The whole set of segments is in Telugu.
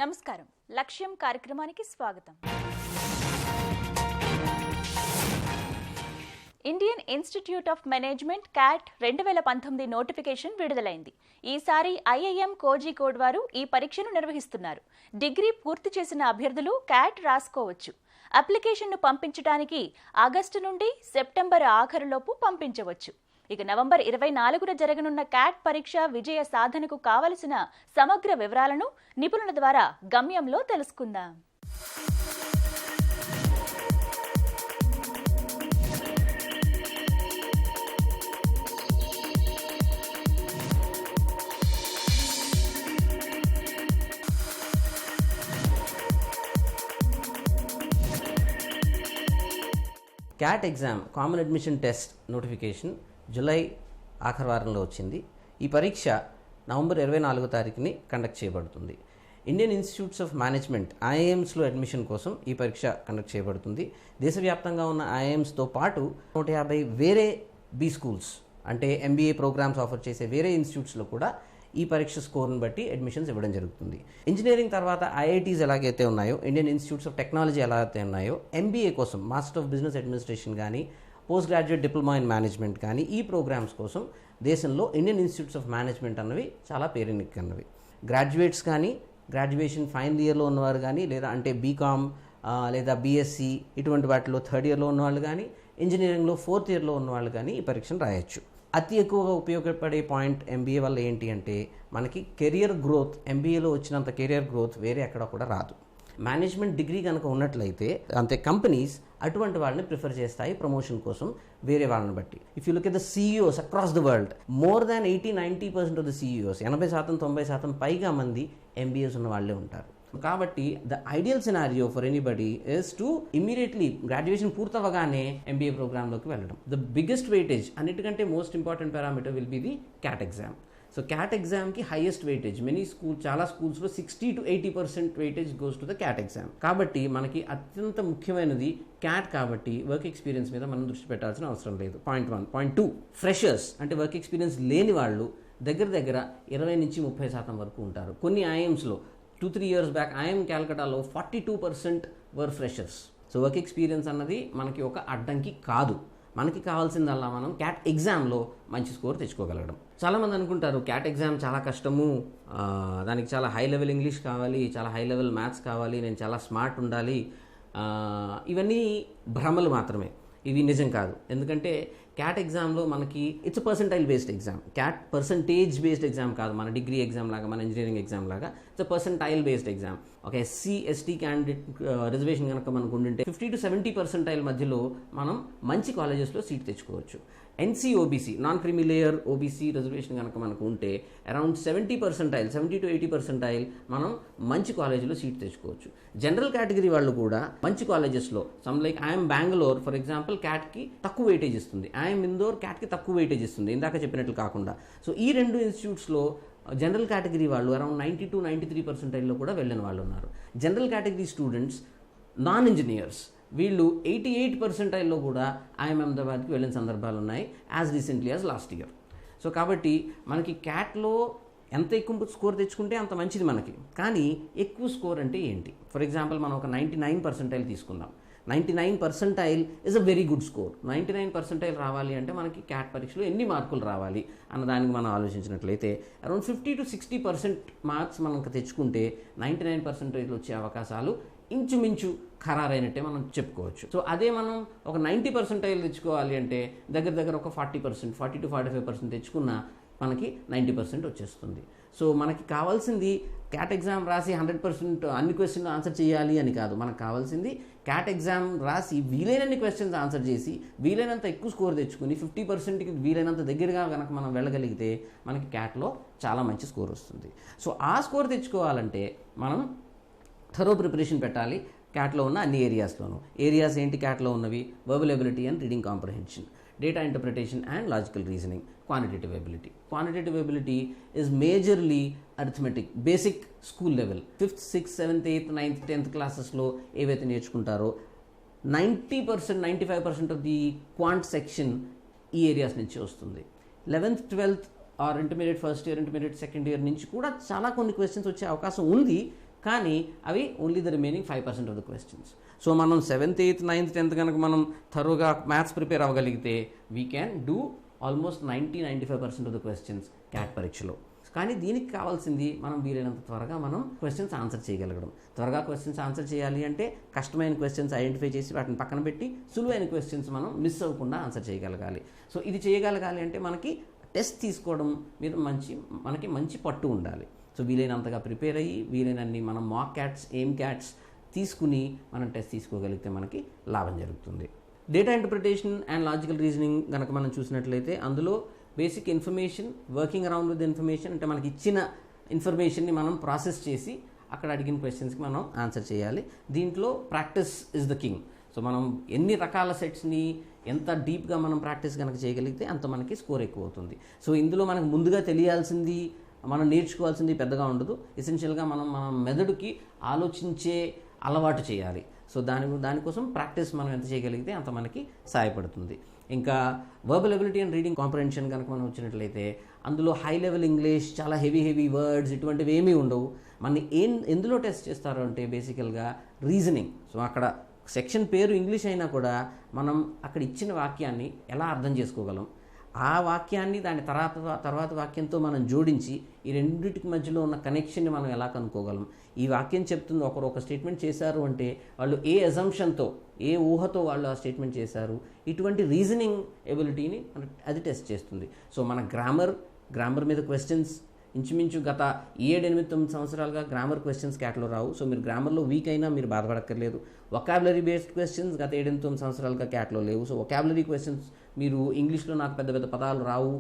నమస్కారం. లక్ష్యం కార్యక్రమానికి స్వాగతం. Indian institute of management cat 2019 notification విడుదలైంది. ఈసారి ఐఐఎం కోజికోడ్ వారు ఈ పరీక్షను నిర్వహిస్తున్నారు. డిగ్రీ పూర్తి చేసిన అభ్యర్థులు క్యాట్ రాసుకోవచ్చు. అప్లికేషన్ను పంపించడానికి ఆగస్టు నుండి సెప్టెంబర్ ఆఖరులోపు పంపించవచ్చు. ఇక నవంబర్ 24న జరగనున్న క్యాట్ పరీక్ష విజయ సాధనకు కావలసిన సమగ్ర వివరాలను నిపుణుల ద్వారా గమ్యంలో తెలుసుకుందాం. Cat exam common admission test notification July ఆఖరి వారంలో వచ్చింది. ఈ పరీక్ష నవంబర్ 24వ తారీఖుని కండక్ట్ చేయబడుతుంది. ఇండియన్ ఇన్స్టిట్యూట్స్ ఆఫ్ మేనేజ్మెంట్ ఐఐఎమ్స్లో అడ్మిషన్ కోసం ఈ పరీక్ష కండక్ట్ చేయబడుతుంది. దేశవ్యాప్తంగా ఉన్న ఐఐఎమ్స్తో పాటు 150 వేరే బి స్కూల్స్ అంటే ఎంబీఏ ప్రోగ్రామ్స్ ఆఫర్ చేసే వేరే ఇన్స్టిట్యూట్స్లో కూడా ఈ పరీక్ష స్కోర్ని బట్టి అడ్మిషన్స్ ఇవ్వడం జరుగుతుంది. ఇంజనీరింగ్ తర్వాత ఐఐటీస్ ఎలాగైతే ఉన్నాయో, ఇండియన్ ఇన్స్టిట్యూట్స్ ఆఫ్ టెక్నాలజీ ఎలాగైతే ఉన్నాయో, ఎంబీఏ కోసం మాస్టర్ ఆఫ్ బిజినెస్ అడ్మినిస్ట్రేషన్ కానీ post graduate diploma in management కానీ ఈ ప్రోగ్రామ్స్ కోసం దేశంలో ఇండియన్ ఇన్స్టిట్యూట్స్ ఆఫ్ మేనేజ్మెంట్ అన్నవి చాలా పేరెన్నికన్నవి. గ్రాడ్యుయేట్స్ కానీ, గ్రాడ్యుయేషన్ ఫైనల్ ఇయర్లో ఉన్నవారు కానీ, లేదా అంటే బీకామ్ లేదా బీఎస్సీ ఇటువంటి వాటిలో థర్డ్ ఇయర్లో ఉన్నవాళ్ళు కానీ, ఇంజనీరింగ్లో ఫోర్త్ ఇయర్లో ఉన్నవాళ్ళు కానీ ఈ పరీక్షను రాయొచ్చు. అతి ఎక్కువగా ఉపయోగపడే పాయింట్ ఎంబీఏ వల్ల ఏంటి అంటే మనకి కెరియర్ గ్రోత్, ఎంబీఏలో వచ్చినంత కెరియర్ గ్రోత్ వేరే ఎక్కడ కూడా రాదు. మేనేజ్మెంట్ డిగ్రీ కనుక ఉన్నట్లయితే అంతే కంపెనీస్ అటువంటి వాళ్ళని ప్రిఫర్ చేస్తాయి ప్రమోషన్ కోసం వేరే వాళ్ళని బట్టి. If you look at the CEOs across the world, more than 80-90% of the CEOs 80%-90% పైగా మంది ఎంబీఏస్ ఉన్న వాళ్ళే ఉంటారు. కాబట్టి the ideal scenario for anybody is to immediately graduation పూర్తవగానే ఎంబీఏ ప్రోగ్రాంలోకి వెళ్ళడం. ద బిగ్గెస్ట్ వెయిటేజ్, అన్నిటికంటే most important parameter will be the CAT exam. So CAT ఎగ్జామ్కి హైయెస్ట్ వెయిటేజ్, చాలా స్కూల్స్లో 60-80% weightage goes to the CAT exam. కాబట్టి మనకి అత్యంత ముఖ్యమైనది క్యాట్ కాబట్టి వర్క్ ఎక్స్పీరియన్స్ మీద మనం దృష్టి పెట్టాల్సిన అవసరం లేదు. పాయింట్ 1. పాయింట్ 2, ఫ్రెషర్స్ అంటే వర్క్ ఎక్స్పీరియన్స్ లేని వాళ్ళు దగ్గర 20-30% వరకు ఉంటారు. కొన్ని ఐఎమ్స్లో 2-3 years బ్యాక్ ఐఎం క్యాల్కటాలో 42% వర్ ఫ్రెషర్స్. సో వర్క్ ఎక్స్పీరియన్స్ అన్నది మనకి ఒక అడ్డంకి కాదు. మనకి కావాల్సిందల్లా మనం క్యాట్ ఎగ్జామ్లో మంచి స్కోర్ తెచ్చుకోగలగడం. చాలామంది అనుకుంటారు క్యాట్ ఎగ్జామ్ చాలా కష్టము, దానికి చాలా హై లెవెల్ ఇంగ్లీష్ కావాలి, చాలా హై లెవెల్ మ్యాథ్స్ కావాలి, నేను చాలా స్మార్ట్ ఉండాలి. ఇవన్నీ భ్రమలు మాత్రమే, ఇవి నిజం కాదు. ఎందుకంటే క్యాట్ ఎగ్జామ్లో మనకి it's percentile based exam. Cat percentage based exam కాదు, మన డిగ్రీ ఎగ్జామ్ లాగా, మన ఇంజనీరింగ్ ఎగ్జామ్ లాగా. It's percentile based exam. ఒక ఎస్సీ ఎస్టీ క్యాండిడేట్ రిజర్వేషన్ కనుక మనకు ఉంటే 50-70% మధ్యలో మనం మంచి కాలేజెస్లో సీట్ తెచ్చుకోవచ్చు. NC OBC, non creamy layer OBC reservation కనుక మనకు ఉంటే అరౌండ్ 70-80% మనం మంచి కాలేజీలో సీట్ తెచ్చుకోవచ్చు. జనరల్ కేటగిరీ వాళ్ళు కూడా మంచి కాలేజెస్లో, some like IIM Bengaluru for example క్యాట్కి తక్కువ వెయిటేజ్ ఇస్తుంది, ఐఎమ్ ఇందోర్ క్యాట్కి తక్కువ వెయిటేజ్ ఇస్తుంది, ఇందాక చెప్పినట్లు కాకుండా. సో ఈ రెండు ఇన్స్టిట్యూట్స్లో జనరల్ కేటగిరీ వాళ్ళు అరౌండ్ 90-93% కూడా వెళ్ళిన వాళ్ళు ఉన్నారు. General category students, non engineers, వీళ్ళు 88% కూడా ఐఎం అహ్మదాబాద్కి వెళ్ళిన సందర్భాలు ఉన్నాయి, as recently as last year. So కాబట్టి మనకి క్యాట్లో ఎంత ఎక్కువ స్కోర్ తెచ్చుకుంటే అంత మంచిది మనకి. కానీ ఎక్కువ స్కోర్ అంటే ఏంటి? ఫర్ ఎగ్జాంపుల్ మనం ఒక 99% తీసుకుందాం. 99% is a very good score. 99% రావాలి అంటే మనకి క్యాట్ పరీక్షలో ఎన్ని మార్కులు రావాలి అన్నదానికి మనం ఆలోచించినట్లయితే అరౌండ్ 50-60% మార్క్స్ మనం తెచ్చుకుంటే 99% వచ్చే అవకాశాలు ఇంచుమించు ఖరారైనట్టే మనం చెప్పుకోవచ్చు. సో అదే మనం ఒక 90% తెచ్చుకోవాలి అంటే దగ్గర ఒక 40-45% తెచ్చుకున్న మనకి 90% వచ్చేస్తుంది. సో మనకి కావాల్సింది క్యాట్ ఎగ్జామ్ రాసి 100% అన్ని క్వశ్చన్లు ఆన్సర్ చేయాలి అని కాదు. మనకు కావాల్సింది క్యాట్ ఎగ్జామ్ రాసి వీలైనన్ని క్వశ్చన్స్ ఆన్సర్ చేసి వీలైనంత ఎక్కువ స్కోర్ తెచ్చుకుని 50%కి వీలైనంత దగ్గరగా కనుక మనం వెళ్ళగలిగితే మనకి క్యాట్లో చాలా మంచి స్కోర్ వస్తుంది. సో ఆ స్కోర్ తెచ్చుకోవాలంటే మనం థరో ప్రిపరేషన్ పెట్టాలి క్యాట్లో ఉన్న అన్ని ఏరియాస్లోనూ. ఏరియాస్ ఏంటి క్యాట్లో ఉన్నవి? Verbal ability and reading comprehension, data interpretation and logical reasoning, quantitative ability. Quantitative ability is majorly arithmetic, basic school level. 5th, 6th, 7th, 8th, 9th, 10th క్లాసెస్లో ఏవైతే నేర్చుకుంటారో 90%-95% ఆఫ్ ది క్వాంట్ సెక్షన్ ఈ ఏరియాస్ నుంచి వస్తుంది. 11th, 12th are intermediate first year, intermediate second year నుంచి కూడా చాలా కొన్ని క్వశ్చన్స్ వచ్చే అవకాశం ఉంది. కానీ అవి only the remaining 5% of the questions. So మనం 7th, 8th, 9th, 10th కనుక మనం థరోగా మ్యాథ్స్ ప్రిపేర్ అవ్వగలిగితే we can do almost 90-95% of the questions CAT పరీక్షలో. కానీ దీనికి కావాల్సింది మనం వీలైనంత త్వరగా మనం క్వశ్చన్స్ ఆన్సర్ చేయగలగడం. త్వరగా క్వశ్చన్స్ ఆన్సర్ చేయాలి అంటే కష్టమైన క్వశ్చన్స్ ఐడెంటిఫై చేసి వాటిని పక్కన పెట్టి సులువైన క్వశ్చన్స్ మనం మిస్ అవ్వకుండా ఆన్సర్ చేయగలగాలి. సో ఇది చేయగలగాలి అంటే మనకి టెస్ట్ తీసుకోవడం మీద మనకి మంచి పట్టు ఉండాలి. సో వీలైనంతగా ప్రిపేర్ అయ్యి వీలైనన్ని మనం మాక్ క్యాట్స్, ఎయిమ్ క్యాట్స్ తీసుకుని మనం టెస్ట్ తీసుకోగలిగితే మనకి లాభం జరుగుతుంది. Data interpretation and logical reasoning కనుక మనం చూసినట్లయితే అందులో basic information, working around with information, అంటే మనకి ఇచ్చిన ఇన్ఫర్మేషన్ని మనం ప్రాసెస్ చేసి అక్కడ అడిగిన క్వశ్చన్స్కి మనం ఆన్సర్ చేయాలి. దీంట్లో practice is the king. So మనం ఎన్ని రకాల సెట్స్ని ఎంత డీప్గా మనం ప్రాక్టీస్ కనుక చేయగలిగితే అంత మనకి స్కోర్ ఎక్కువ అవుతుంది. సో ఇందులో మనకు ముందుగా తెలియాల్సింది, మనం నేర్చుకోవాల్సింది పెద్దగా ఉండదు. ఎసెన్షియల్గా మన మెదడుకి ఆలోచించే అలవాటు చేయాలి. సో దానికోసం ప్రాక్టీస్ మనం ఎంత చేయగలిగితే అంత మనకి సహాయపడుతుంది. ఇంకా verbal ability and reading comprehension కనుక మనం వచ్చినట్లయితే అందులో హై లెవెల్ ఇంగ్లీష్, చాలా హెవీ వర్డ్స్ ఇటువంటివి ఏమీ ఉండవు. మనని ఎందులో టెస్ట్ చేస్తారు అంటే బేసికల్గా రీజనింగ్. సో అక్కడ సెక్షన్ పేరు ఇంగ్లీష్ అయినా కూడా మనం అక్కడ ఇచ్చిన వాక్యాన్ని ఎలా అర్థం చేసుకోగలం, ఆ వాక్యాన్ని దాని తర్వాత వాక్యంతో మనం జోడించి ఈ రెండింటికి మధ్యలో ఉన్న కనెక్షన్ని మనం ఎలా కనుక్కోగలం. ఈ వాక్యం చెప్తుంది, ఒకరు ఒక స్టేట్మెంట్ చేశారు అంటే వాళ్ళు ఏ అజంప్షన్తో, ఏ ఊహతో వాళ్ళు ఆ స్టేట్మెంట్ చేశారు, ఇటువంటి రీజనింగ్ ఎబిలిటీని అది టెస్ట్ చేస్తుంది. సో మన గ్రామర్ మీద క్వశ్చన్స్ ఇంచుమించు గత 7-8 సంవత్సరాలుగా గ్రామర్ క్వశ్చన్స్ క్యాట్లో రావు. సో మీరు గ్రామర్లో వీక్ అయినా మీరు బాధపడక్కర్లేదు. వొకాబులరీ బేస్డ్ క్వశ్చన్స్ గత 7-9 సంవత్సరాలుగా క్యాట్లో లేవు. సో వొకాబులరీ క్వశ్చన్స్ మీరు ఇంగ్లీష్లో నాకు పెద్ద పదాలు రావు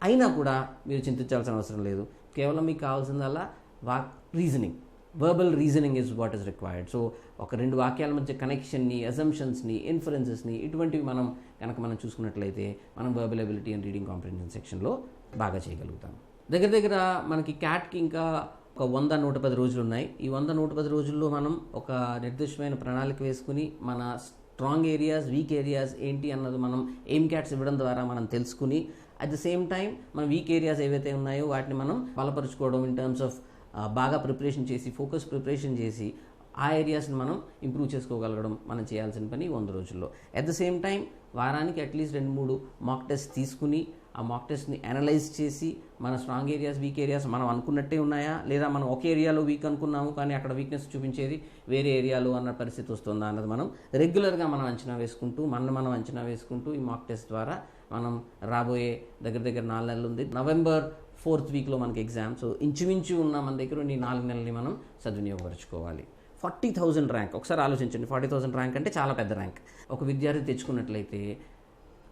అయినా కూడా మీరు చింతించాల్సిన అవసరం లేదు. కేవలం మీకు కావాల్సిందల్లా reasoning, verbal reasoning is what is required. So ఒక 2 వాక్యాల మధ్య కనెక్షన్ని, అజంప్షన్స్ని, ఇన్ఫరెన్సెస్ని ఇటువంటివి మనం చూసుకున్నట్లయితే మనం verbal ability and reading comprehension సెక్షన్లో బాగా చేయగలుగుతాం. దగ్గర మనకి క్యాట్కి ఇంకా ఒక 100-110 రోజులు ఉన్నాయి. ఈ 100-110 రోజుల్లో మనం ఒక నిర్దిష్టమైన ప్రణాళిక వేసుకుని మన స్ట్రాంగ్ ఏరియాస్, వీక్ ఏరియాస్ ఏంటి అన్నది మనం ఎయిమ్ క్యాట్స్ ఇవ్వడం ద్వారా మనం తెలుసుకుని, అట్ ద సేమ్ టైం మన వీక్ ఏరియాస్ ఏవైతే ఉన్నాయో వాటిని మనం బలపరుచుకోవడం ఇన్ టర్మ్స్ ఆఫ్ బాగా ప్రిపరేషన్ చేసి, ఫోకస్ ప్రిపరేషన్ చేసి ఆ ఏరియాస్ని మనం ఇంప్రూవ్ చేసుకోగలగడం మనం చేయాల్సిన పని 100 రోజుల్లో. అట్ ద సేమ్ టైం వారానికి అట్లీస్ట్ 2-3 మాక్ టెస్ట్ తీసుకుని ఆ మాక్ టెస్ట్ని అనలైజ్ చేసి మన స్ట్రాంగ్ ఏరియాస్, వీక్ ఏరియాస్ మనం అనుకున్నట్టే ఉన్నాయా, లేదా మనం ఒక ఏరియాలో వీక్ అనుకున్నాము కానీ అక్కడ వీక్నెస్ చూపించేది వేరే ఏరియాలో అన్న పరిస్థితి వస్తుందా అన్నది మనం రెగ్యులర్గా మనం అంచనా వేసుకుంటూ ఈ మాక్ టెస్ట్ ద్వారా మనం రాబోయే దగ్గర 4 నెలలు ఉంది. November 4th వీక్లో మనకి ఎగ్జామ్. సో ఇంచుమించు ఉన్న మన దగ్గర ఈ 4 నెలల్ని మనం సద్వినియోగపరచుకోవాలి. 40,000 ర్యాంక్, ఒకసారి ఆలోచించండి. 40,000 ర్యాంక్ అంటే చాలా పెద్ద ర్యాంక్. ఒక విద్యార్థి తెచ్చుకున్నట్లయితే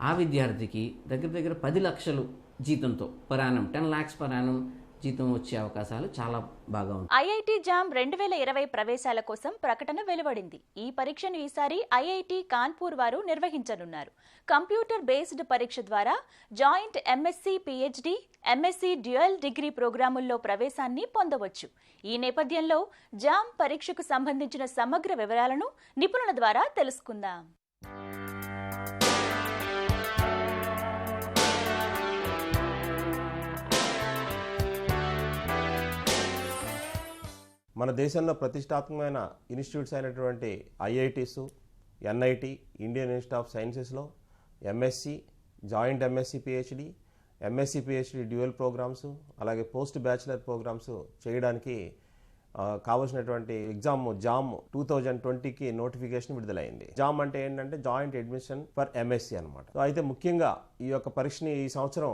ఆ విద్యార్థికి దగ్గర 10 లక్షలు జీతంతో per annum, 10 lakhs per annum జీతం వచ్చే అవకాశాలు చాలా బాగా ఉన్నాయి. ఐఐటి జామ్ 2020 ప్రవేశాల కోసం ప్రకటన వెలువడింది. ఈ పరీక్షను ఈసారి ఐఐటి కాన్పూర్ వారు నిర్వహించనున్నారు. కంప్యూటర్ బేస్డ్ పరీక్ష ద్వారా joint MSc, PhD, MSc dual degree ప్రోగ్రాముల్లో ప్రవేశాన్ని పొందవచ్చు. ఈ నేపథ్యంలో జామ్ పరీక్షకు సంబంధించిన సమగ్ర వివరాలను నిపుణుల ద్వారా తెలుసుకుందాం. మన దేశంలో ప్రతిష్టాత్మకమైన ఇన్స్టిట్యూట్స్ అయినటువంటి IITs, NIT, Indian institute of సైన్సెస్లో MSc, joint MSc PhD, MSc PhD dual programmes, అలాగే పోస్ట్ బ్యాచిలర్ ప్రోగ్రామ్స్ చేయడానికి కావాల్సినటువంటి ఎగ్జామ్ జామ్ 2020కి నోటిఫికేషన్ విడుదలైంది. జామ్ అంటే ఏంటంటే జాయింట్ అడ్మిషన్ ఫర్ ఎంఎస్సి అనమాట. సో అయితే ముఖ్యంగా ఈ యొక్క పరీక్షని ఈ సంవత్సరం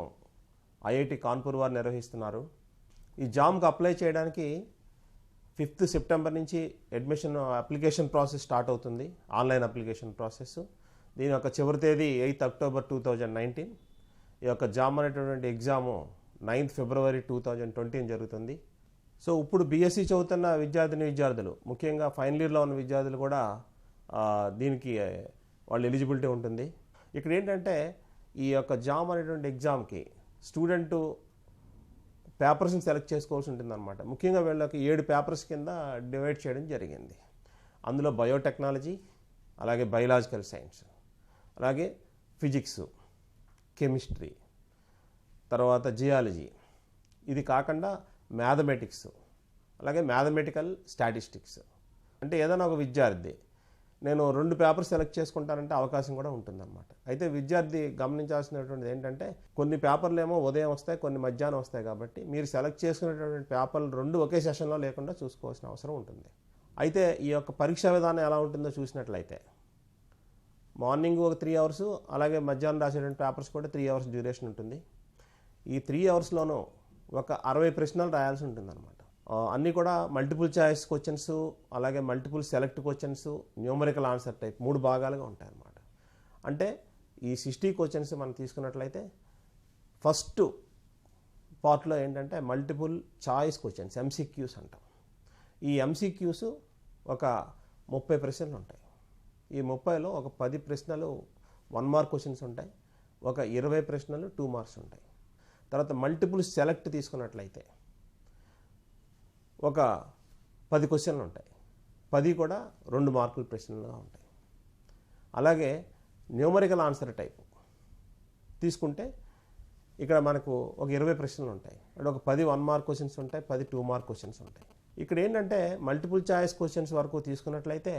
ఐఐటి కాన్పూర్ వారు నిర్వహిస్తున్నారు. ఈ జామ్కి అప్లై చేయడానికి 5th సెప్టెంబర్ నుంచి అప్లికేషన్ ప్రాసెస్ స్టార్ట్ అవుతుంది. Online application process. దీని యొక్క చివరి తేదీ 8th October 2019. ఈ యొక్క జామ్ అనేటటువంటి ఎగ్జాము 9th February 2020 జరుగుతుంది. సో ఇప్పుడు బీఎస్సీ చదువుతున్న విద్యార్థులు, ముఖ్యంగా ఫైనల్ ఇయర్లో ఉన్న విద్యార్థులు కూడా దీనికి వాళ్ళు ఎలిజిబిలిటీ ఉంటుంది. ఇక్కడ ఏంటంటే ఈ యొక్క జామ్ అనేటువంటి ఎగ్జామ్కి స్టూడెంట్ పేపర్స్ని సెలెక్ట్ చేసుకోవాల్సి ఉంటుంది అనమాట. ముఖ్యంగా వీళ్ళకి 7 పేపర్స్ కింద డివైడ్ చేయడం జరిగింది. అందులో బయోటెక్నాలజీ, అలాగే బయలాజికల్ సైన్స్, అలాగే ఫిజిక్స్, కెమిస్ట్రీ, తర్వాత జియాలజీ, ఇది కాకుండా మ్యాథమెటిక్స్, అలాగే మ్యాథమెటికల్ స్టాటిస్టిక్స్. అంటే ఏదైనా ఒక విద్యార్థి నేను 2 పేపర్స్ సెలెక్ట్ చేసుకుంటానంటే అవకాశం కూడా ఉంటుందన్నమాట. అయితే విద్యార్థి గమనించాల్సినటువంటిది ఏంటంటే కొన్ని పేపర్లు ఏమో ఉదయం వస్తాయి, కొన్ని మధ్యాహ్నం వస్తాయి. కాబట్టి మీరు సెలెక్ట్ చేసుకునేటువంటి పేపర్లు 2 ఒకే సెషన్లో లేకుండా చూసుకోవాల్సిన అవసరం ఉంటుంది. అయితే ఈ యొక్క పరీక్షా విధానం ఎలా ఉంటుందో చూసినట్లయితే మార్నింగ్ ఒక 3 అవర్స్, అలాగే మధ్యాహ్నం రాసేటువంటి పేపర్స్ కూడా 3 అవర్స్ డ్యూరేషన్ ఉంటుంది. ఈ 3 అవర్స్లోనూ ఒక 60 ప్రశ్నలు రాయాల్సి ఉంటుందన్నమాట. అన్నీ కూడా మల్టిపుల్ చాయిస్ క్వశ్చన్స్, అలాగే multiple select questions, numerical answer type 3 భాగాలుగా ఉంటాయన్నమాట. అంటే ఈ 60 క్వశ్చన్స్ మనం తీసుకున్నట్లయితే ఫస్ట్ పార్ట్లో ఏంటంటే మల్టిపుల్ చాయిస్ క్వశ్చన్స్, ఎంసీక్యూస్ అంటాం. ఈ ఎంసీక్యూస్ ఒక 30 ప్రశ్నలు ఉంటాయి. ఈ 30లో ఒక 10 ప్రశ్నలు 1 మార్క్ క్వశ్చన్స్ ఉంటాయి, ఒక 20 ప్రశ్నలు 2 మార్క్స్ ఉంటాయి. తర్వాత మల్టిపుల్ సెలెక్ట్ తీసుకున్నట్లయితే ఒక 10 క్వశ్చన్లు ఉంటాయి, 10 కూడా 2 మార్కుల ప్రశ్నలుగా ఉంటాయి. అలాగే న్యూమరికల్ ఆన్సర్ టైప్ తీసుకుంటే ఇక్కడ మనకు ఒక 20 ప్రశ్నలు ఉంటాయి. అంటే ఒక 10 1 మార్క్ క్వశ్చన్స్ ఉంటాయి, 10 2 మార్క్ క్వశ్చన్స్ ఉంటాయి. ఇక్కడ ఏంటంటే మల్టిపుల్ చాయిస్ క్వశ్చన్స్ వరకు తీసుకున్నట్లయితే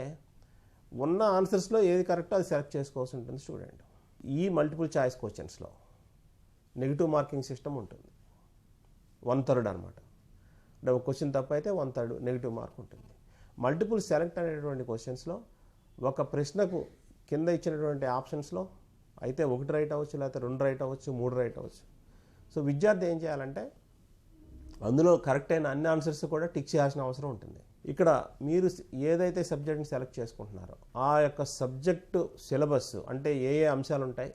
ఉన్న ఆన్సర్స్లో ఏది కరెక్టో అది సెలెక్ట్ చేసుకోవాల్సి ఉంటుంది స్టూడెంట్. ఈ మల్టిపుల్ చాయిస్ క్వశ్చన్స్లో నెగిటివ్ మార్కింగ్ సిస్టమ్ ఉంటుంది, 1/3 అనమాట. అంటే ఒక క్వశ్చన్ తప్పు అయితే 1/3 నెగిటివ్ మార్క్ ఉంటుంది. మల్టిపుల్ సెలెక్ట్ అనేటువంటి క్వశ్చన్స్లో ఒక ప్రశ్నకు కింద ఇచ్చినటువంటి ఆప్షన్స్లో అయితే 1 రైట్ అవ్వచ్చు, లేకపోతే 2 రైట్ అవ్వచ్చు, 3 రైట్ అవ్వచ్చు. సో విద్యార్థి ఏం చేయాలంటే అందులో కరెక్ట్ అయిన అన్ని ఆన్సర్స్ కూడా టిక్ చేయాల్సిన అవసరం ఉంటుంది. ఇక్కడ మీరు ఏదైతే సబ్జెక్ట్ని సెలెక్ట్ చేసుకుంటున్నారో ఆ యొక్క సబ్జెక్టు సిలబస్ అంటే ఏ అంశాలు ఉంటాయి,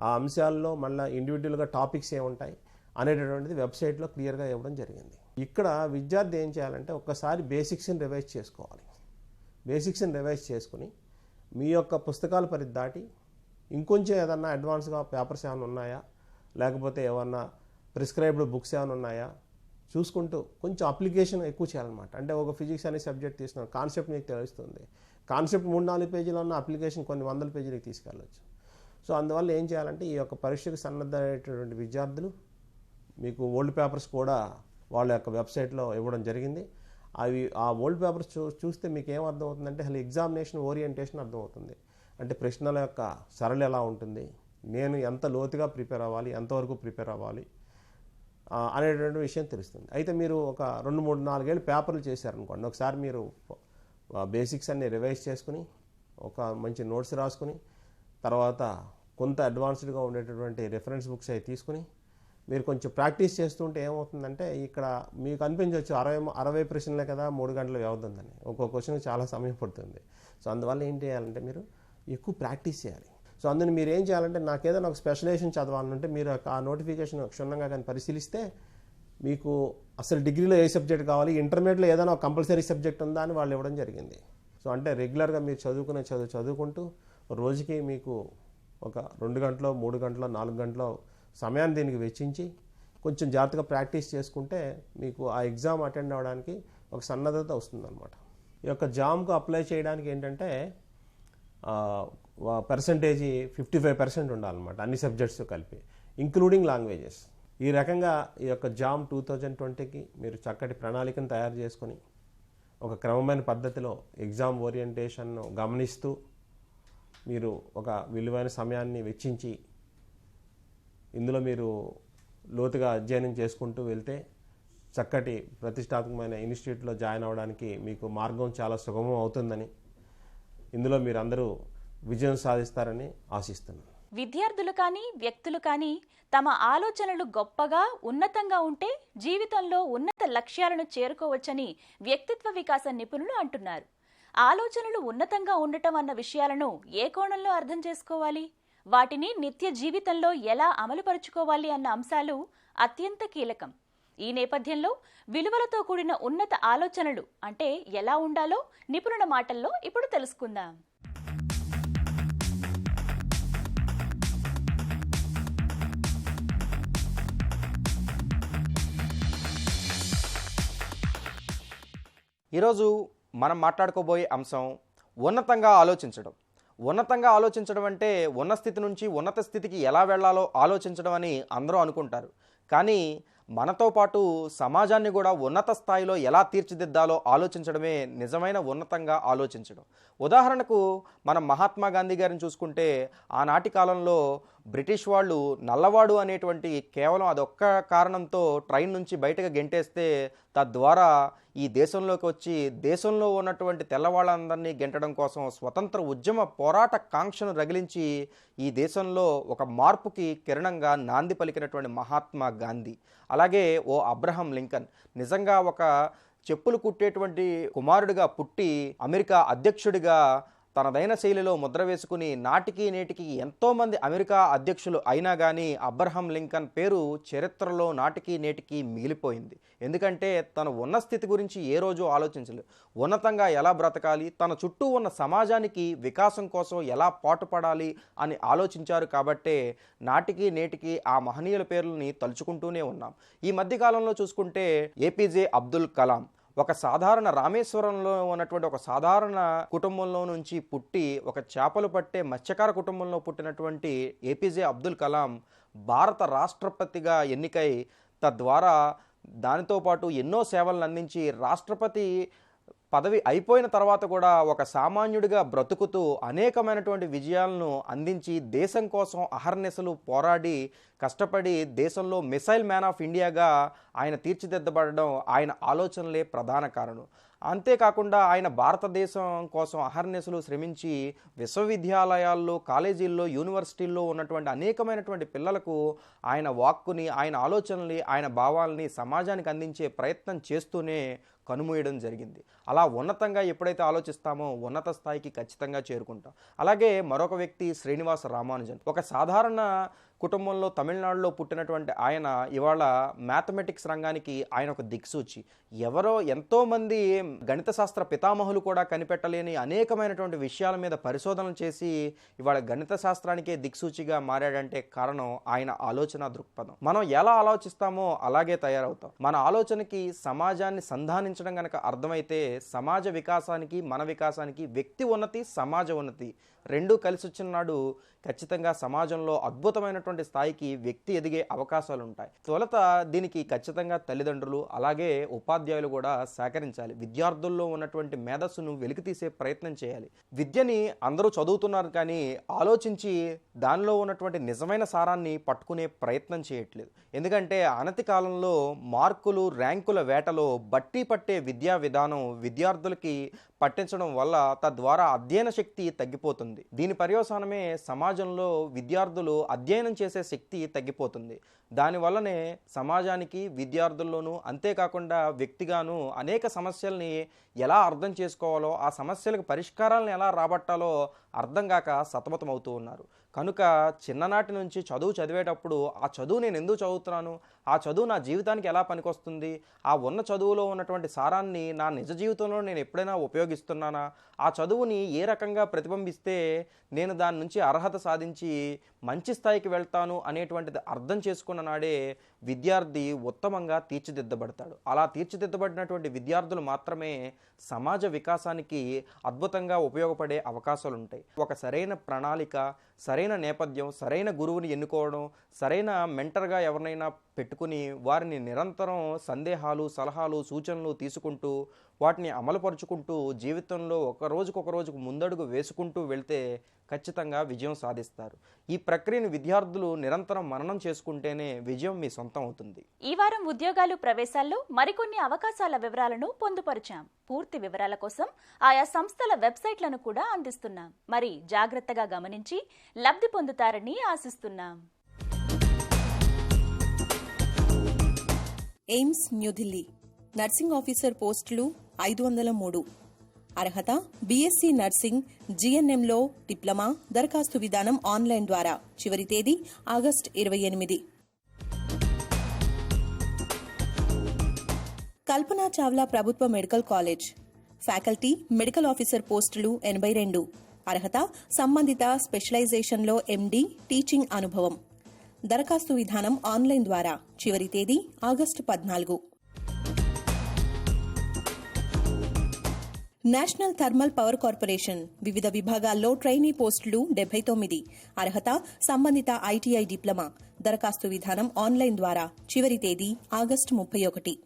ఆ అంశాల్లో మళ్ళీ ఇండివిజువల్గా టాపిక్స్ ఏముంటాయి అనేటటువంటిది వెబ్సైట్లో క్లియర్గా ఇవ్వడం జరిగింది. ఇక్కడ విద్యార్థి ఏం చేయాలంటే ఒక్కసారి బేసిక్స్ని రివైజ్ చేసుకోవాలి. బేసిక్స్ని రివైజ్ చేసుకుని మీ యొక్క పుస్తకాల పరిధి దాటి ఇంకొంచెం ఏదన్నా అడ్వాన్స్గా పేపర్స్ ఏమైనా ఉన్నాయా, లేకపోతే ఏమన్నా ప్రిస్క్రైబ్డ్ బుక్స్ ఏమైనా ఉన్నాయా చూసుకుంటూ కొంచెం అప్లికేషన్ ఎక్కువ చేయాలన్నమాట. అంటే ఒక ఫిజిక్స్ అనే సబ్జెక్ట్ తీసుకున్నాను, కాన్సెప్ట్ మీకు తెలుస్తుంది, కాన్సెప్ట్ 3-4 పేజీలో ఉన్న అప్లికేషన్ కొన్ని 100 పేజీలకు తీసుకెళ్ళవచ్చు. సో అందువల్ల ఏం చేయాలంటే ఈ యొక్క పరీక్షకు సన్నద్ధమైనటువంటి విద్యార్థులు మీకు ఓల్డ్ పేపర్స్ కూడా వాళ్ళ యొక్క వెబ్సైట్లో ఇవ్వడం జరిగింది. అవి ఆ ఓల్డ్ పేపర్స్ చూస్తే మీకు ఏం అర్థమవుతుందంటే అసలు ఎగ్జామినేషన్ ఓరియంటేషన్ అర్థమవుతుంది. అంటే ప్రశ్నల యొక్క సరళి ఎలా ఉంటుంది, నేను ఎంత లోతుగా ప్రిపేర్ అవ్వాలి, ఎంతవరకు ప్రిపేర్ అవ్వాలి అనేటువంటి విషయం తెలుస్తుంది. అయితే మీరు ఒక 2, 3, 4 ఏళ్ళు పేపర్లు చేశారనుకోండి, ఒకసారి మీరు బేసిక్స్ అన్ని రివైజ్ చేసుకుని ఒక మంచి నోట్స్ రాసుకుని తర్వాత కొంత అడ్వాన్స్డ్గా ఉండేటటువంటి రెఫరెన్స్ బుక్స్ అవి తీసుకుని మీరు కొంచెం ప్రాక్టీస్ చేస్తుంటే ఏమవుతుందంటే ఇక్కడ మీకు అనిపించవచ్చు 60 ప్రశ్నలే కదా 3 గంటల వ్యవధి ఉందని. ఒక్కొక్క క్వశ్చన్ చాలా సమయం పడుతుంది. సో అందువల్ల ఏం చేయాలంటే మీరు ఎక్కువ ప్రాక్టీస్ చేయాలి. సో అందుని మీరు ఏం చేయాలంటే నాకు ఏదైనా ఒక స్పెషలైజేషన్ చదవాలంటే మీరు ఆ నోటిఫికేషన్ క్షుణ్ణంగా కానీ పరిశీలిస్తే మీకు అసలు డిగ్రీలో ఏ సబ్జెక్ట్ కావాలి, ఇంటర్మీడియట్లో ఏదైనా ఒక కంపల్సరీ సబ్జెక్ట్ ఉందా అని వాళ్ళు ఇవ్వడం జరిగింది. సో అంటే రెగ్యులర్గా మీరు చదువుకుంటూ రోజుకి మీకు ఒక 2 గంటలో 3 గంటలో 4 గంటలో సమయాన్ని దీనికి వెచ్చించి కొంచెం జాగ్రత్తగా ప్రాక్టీస్ చేసుకుంటే మీకు ఆ ఎగ్జామ్ అటెండ్ అవ్వడానికి ఒక సన్నద్ధత వస్తుందన్నమాట. ఈ యొక్క జామ్కు అప్లై చేయడానికి ఏంటంటే పర్సంటేజీ 55% ఉండాలన్నమాట అన్ని సబ్జెక్ట్స్ కలిపి, ఇంక్లూడింగ్ లాంగ్వేజెస్. ఈ రకంగా ఈ యొక్క జామ్ 2020కి మీరు చక్కటి ప్రణాళికను తయారు చేసుకొని ఒక క్రమమైన పద్ధతిలో ఎగ్జామ్ ఓరియంటేషన్ను గమనిస్తూ మీరు ఒక విలువైన సమయాన్ని వెచ్చించి ఇందులో మీరు లోతుగా అధ్యయనం చేసుకుంటూ వెళ్తే చక్కటి ప్రతిష్టాత్మకమైన ఇన్స్టిట్యూట్లో జాయిన్ అవ్వడానికి మీకు మార్గం చాలా సుగమం అవుతుందని, ఇందులో మీరు అందరూ విజయం సాధిస్తారని ఆశిస్తున్నాను. విద్యార్థులు కానీ వ్యక్తులు కానీ తమ ఆలోచనలు గొప్పగా ఉన్నతంగా ఉంటే జీవితంలో ఉన్నత లక్ష్యాలను చేరుకోవచ్చని వ్యక్తిత్వ వికాస నిపుణులు అంటున్నారు. ఆలోచనలు ఉన్నతంగా ఉండటం అన్న విషయాలను ఏ కోణంలో అర్థం చేసుకోవాలి, వాటిని నిత్య జీవితంలో ఎలా అమలుపరుచుకోవాలి అన్న అంశాలు అత్యంత కీలకం. ఈ నేపథ్యంలో విలువలతో కూడిన ఉన్నత ఆలోచనలు అంటే ఎలా ఉండాలో నిపుణుల మాటల్లో ఇప్పుడు తెలుసుకుందాం. ఈరోజు మనం మాట్లాడుకోబోయే అంశం ఉన్నతంగా ఆలోచించడం. ఉన్నతంగా ఆలోచించడం అంటే ఉన్న స్థితి నుంచి ఉన్నత స్థితికి ఎలా వెళ్లాలో ఆలోచించడం అని అందరూ అనుకుంటారు. కానీ మనతో పాటు సమాజాన్ని కూడా ఉన్నత స్థాయిలో ఎలా తీర్చిదిద్దాలో ఆలోచించడమే నిజమైన ఉన్నతంగా ఆలోచించడం. ఉదాహరణకు మనం మహాత్మా గాంధీ గారిని చూసుకుంటే ఆనాటి కాలంలో బ్రిటిష్ వాళ్ళు నల్లవాడు అనేటువంటి కేవలం అదొక్క కారణంతో ట్రైన్ నుంచి బయటకు గెంటేస్తే తద్వారా ఈ దేశంలోకి వచ్చి దేశంలో ఉన్నటువంటి తెల్లవాళ్ళందరినీ గెంటడం కోసం స్వతంత్ర ఉద్యమ పోరాట కాంక్షను రగిలించి ఈ దేశంలో ఒక మార్పుకి కిరణంగా నాంది పలికినటువంటి మహాత్మా గాంధీ. అలాగే ఓ అబ్రహం లింకన్ నిజంగా ఒక చెప్పులు కుట్టేటువంటి కుమారుడిగా పుట్టి అమెరికా అధ్యక్షుడిగా తనదైన శైలిలో ముద్ర వేసుకుని నాటికి నేటికి ఎంతోమంది అమెరికా అధ్యక్షులు అయినా కానీ అబ్రహం లింకన్ పేరు చరిత్రలో నాటికి నేటికి మిగిలిపోయింది. ఎందుకంటే తను ఉన్న స్థితి గురించి ఏ రోజు ఆలోచించలేదు. ఉన్నతంగా ఎలా బ్రతకాలి, తన చుట్టూ ఉన్న సమాజానికి వికాసం కోసం ఎలా పాటుపడాలి అని ఆలోచించారు. కాబట్టే నాటికి నేటికి ఆ మహనీయుల పేర్లని తలుచుకుంటూనే ఉన్నాం. ఈ మధ్యకాలంలో చూసుకుంటే ఏపీజే అబ్దుల్ కలాం ఒక సాధారణ రామేశ్వరంలో ఉన్నటువంటి ఒక సాధారణ కుటుంబంలో నుంచి పుట్టి ఒక చేపలు పట్టే మత్స్యకార కుటుంబంలో పుట్టినటువంటి ఏపీజే అబ్దుల్ కలాం భారత రాష్ట్రపతిగా ఎన్నికై తద్వారా దానితో పాటు ఎన్నో సేవలను అందించి రాష్ట్రపతి పదవి అయిపోయిన తర్వాత కూడా ఒక సామాన్యుడిగా బ్రతుకుతూ అనేకమైనటువంటి విజయాలను అందించి దేశం కోసం అహర్నిశలు పోరాడి కష్టపడి దేశంలో మిసైల్ మ్యాన్ ఆఫ్ ఇండియాగా ఆయన తీర్చిదిద్దబడడం ఆయన ఆలోచనలే ప్రధాన కారణం. అంతేకాకుండా ఆయన భారతదేశం కోసం అహర్నిశలు శ్రమించి విశ్వవిద్యాలయాల్లో, కాలేజీల్లో, యూనివర్సిటీల్లో ఉన్నటువంటి అనేకమైనటువంటి పిల్లలకు ఆయన వాక్కుని, ఆయన ఆలోచనల్ని, ఆయన భావాల్ని సమాజానికి అందించే ప్రయత్నం చేస్తూనే కనుమూయడం జరిగింది. అలా ఉన్నతంగా ఎప్పుడైతే ఆలోచిస్తామో ఉన్నత స్థాయికి ఖచ్చితంగా చేరుకుంటాం. అలాగే మరొక వ్యక్తి శ్రీనివాస రామానుజన్ ఒక సాధారణ కుటుంబంలో తమిళనాడులో పుట్టినటువంటి ఆయన ఇవాళ మ్యాథమెటిక్స్ రంగానికి ఆయన ఒక దిక్సూచి. ఎవరో ఎంతోమంది గణిత శాస్త్ర పితామహులు కూడా కనిపెట్టలేని అనేకమైనటువంటి విషయాల మీద పరిశోధనలు చేసి ఇవాళ గణిత శాస్త్రానికే దిక్సూచిగా మారాడంటే కారణం ఆయన ఆలోచన దృక్పథం. మనం ఎలా ఆలోచిస్తామో అలాగే తయారవుతాం. మన ఆలోచనకి సమాజాన్ని సంధానించడం కనుక అర్థమైతే సమాజ వికాసానికి, మన వికాసానికి, వ్యక్తి ఉన్నతి, సమాజ ఉన్నతి రెండూ కలిసి వచ్చిన నాడు ఖచ్చితంగా సమాజంలో అద్భుతమైనటువంటి స్థాయికి వ్యక్తి ఎదిగే అవకాశాలు ఉంటాయి. తొలుత దీనికి ఖచ్చితంగా తల్లిదండ్రులు అలాగే ఉపాధ్యాయులు కూడా సహకరించాలి. విద్యార్థుల్లో ఉన్నటువంటి మేధస్సును వెలికితీసే ప్రయత్నం చేయాలి. విద్యని అందరూ చదువుతున్నారు కానీ ఆలోచించి దానిలో ఉన్నటువంటి నిజమైన సారాన్ని పట్టుకునే ప్రయత్నం చేయట్లేదు. ఎందుకంటే అనతి కాలంలో మార్కులు, ర్యాంకుల వేటలో బట్టి పట్టే విద్యా విధానం విద్యార్థులకి పట్టించడం వల్ల తద్వారా అధ్యయన శక్తి తగ్గిపోతుంది. దీని పర్యవసానమే సమాజంలో విద్యార్థులు అధ్యయనం చేసే శక్తి తగ్గిపోతుంది. దానివల్లనే సమాజానికి, విద్యార్థుల్లోనూ అంతేకాకుండా వ్యక్తిగాను అనేక సమస్యల్ని ఎలా అర్థం చేసుకోవాలో, ఆ సమస్యలకు పరిష్కారాలను ఎలా రాబట్టాలో అర్థం కాక సతమతమవుతూ ఉన్నారు. కనుక చిన్ననాటి నుంచి చదువు చదివేటప్పుడు ఆ చదువు నేను ఎందుకు చదువుతున్నాను, ఆ చదువు నా జీవితానికి ఎలా పనికొస్తుంది, ఆ ఉన్న చదువులో ఉన్నటువంటి సారాన్ని నా నిజ జీవితంలో నేను ఎప్పుడైనా ఉపయోగిస్తున్నానా, ఆ చదువుని ఏ రకంగా ప్రతిబింబిస్తే నేను దాని నుంచి అర్హత సాధించి మంచి స్థాయికి వెళ్తాను అనేటువంటిది అర్థం చేసుకున్న నాడే విద్యార్థి ఉత్తమంగా తీర్చిదిద్దబడతాడు. అలా తీర్చిదిద్దబడినటువంటి విద్యార్థులు మాత్రమే సమాజ వికాసానికి అద్భుతంగా ఉపయోగపడే అవకాశాలు ఉంటాయి. ఒక సరైన ప్రణాళిక, సరైన నేపథ్యం, సరైన గురువుని ఎన్నుకోవడం, సరైన మెంటర్గా ఎవరినైనా పెట్టుకుని వారిని నిరంతరం సందేహాలు, సలహాలు, సూచనలు తీసుకుంటూ వాటిని అమలుపరుచుకుంటూ జీవితంలో ఒక రోజుకు ముందడుగు వేసుకుంటూ వెళ్తే ఖచ్చితంగా విజయం సాధిస్తారు. ఈ ప్రక్రియను విద్యార్థులు నిరంతరం మననం చేసుకుంటేనే విజయం మీ సొంతం అవుతుంది. ఈ వారం ఉద్యోగాలు, ప్రవేశాల్లో మరికొన్ని అవకాశాల వివరాలను పొందుపరిచాం. పూర్తి వివరాల కోసం ఆయా సంస్థల వెబ్సైట్లను కూడా అందిస్తున్నాం. మరి జాగ్రత్తగా గమనించి లబ్ధి పొందుతారని ఆశిస్తున్నాం. ఎయిమ్స్ న్యూఢిల్లీ నర్సింగ్ ఆఫీసర్ పోస్టులు 503. అర్హత బీఎస్సీ నర్సింగ్, జీఎన్ఎంలో డిప్లొమా. దరఖాస్తు విధానం ఆన్లైన్ ద్వారా. చివరి తేదీ ఆగస్టు 28. కల్పనా చావ్లా ప్రభుత్వ medical college faculty medical officer పోస్టులు 82. అర్హత సంబంధిత స్పెషలైజేషన్లో ఎండి, టీచింగ్ అనుభవం. దరఖాస్తు విధానం ఆన్లైన్ ద్వారా. చివరి తేదీ August 14. National thermal power corporation వివిధ విభాగాల్లో ట్రైనీ పోస్టులు 79. అర్హత సంబంధిత ఐటీఐ డిప్లొమా. దరఖాస్తు విధానం ఆన్లైన్ ద్వారా. చివరి తేదీ August 31.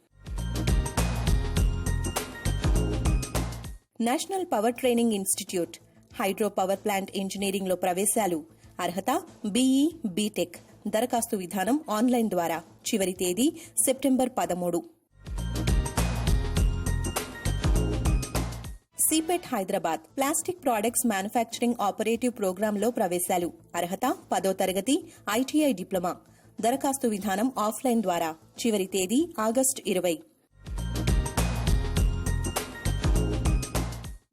National power training institute hydro power plant ఇంజనీరింగ్లో ప్రవేశాలు. అర్హత బీఈ బీటెక్. దరఖాస్తు విధానం ఆన్లైన్ ద్వారా. చివరి తేదీ September 13. CIPET Hyderabad plastic products manufacturing operative ప్రోగ్రాంలో ప్రవేశాలు. అర్హత 10వ తరగతి ఐటీఐ డిప్లొమా. దరఖాస్తు విధానం ఆఫ్లైన్ ద్వారా. చివరి తేదీ August 20.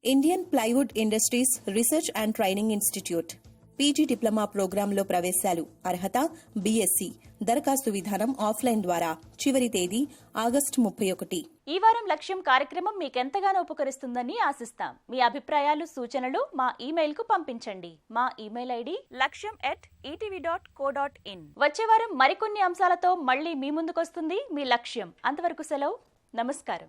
Indian plywood industries research and training institute PG diploma ప్రోగ్రాంలో ప్రవేశాలు. అర్హత బీఎస్సీ. దరఖాస్తు విధానం ఆఫ్లైన్ ద్వారా. చివరి తేదీ ఆగస్టు 31. ఈ వారం లక్ష్యం కార్యక్రమం మీకెంతగానో ఉపకరిస్తుందని ఆశిస్తాం. మీ అభిప్రాయాలు, సూచనలు మా ఇమెయిల్కు పంపించండి. మా ఇమెయిల్ ఐడి laksham@etv.co.in. వచ్చే వారం మరికొన్ని అంశాలతో మళ్ళీ మీ ముందుకొస్తుంది మీ లక్ష్యం. అంతవరకు సెలవు. నమస్కారం.